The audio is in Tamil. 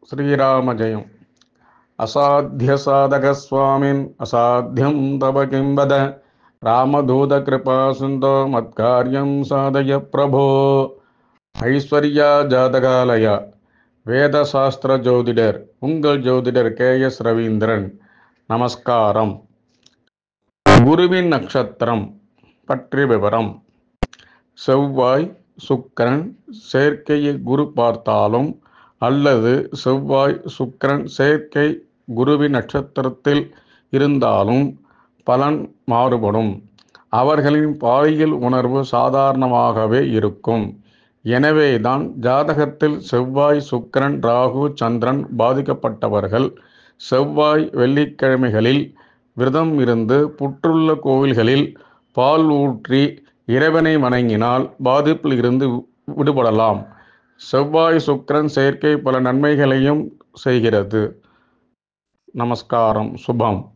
श्रीराम जयम्। असाध्य साधक स्वामिन् असाध्यं तव किं वद। रामदूत कृपा सिन्धो मत्कार्यं साधय प्रभो। ஐஸ்வர்யா ஜாதகாலய வேதசாஸ்திர ஜோதிடர் உங்கள் ஜோதிடர் KS ரவீந்திரன். நமஸ்காரம். குருவின் நட்சத்திரம் பற்றி விவரம். செவ்வாய் சுக்கிரன் சேர்க்கையை குரு பார்த்தாலும் அல்லது செவ்வாய் சுக்கிரன் சேர்க்கை குருவின் நட்சத்திரத்தில் இருந்தாலும் பலன் மாறுபடும். அவர்களின் பாலியல் உணர்வு சாதாரணமாகவே இருக்கும். எனவேதான் ஜாதகத்தில் செவ்வாய் சுக்கிரன் ராகு சந்திரன் பாதிக்கப்பட்டவர்கள் செவ்வாய் வெள்ளிக்கிழமைகளில் விரதம் இருந்து புற்றுள்ள கோவில்களில் பால் ஊற்றி இறைவனை வணங்கினால் பாதிப்பில் இருந்து விடுபடலாம். செவ்வாய் சுக்கிரன் சேர்க்கை பல நன்மைகளையும் செய்கிறது. நமஸ்காரம். சுபம்.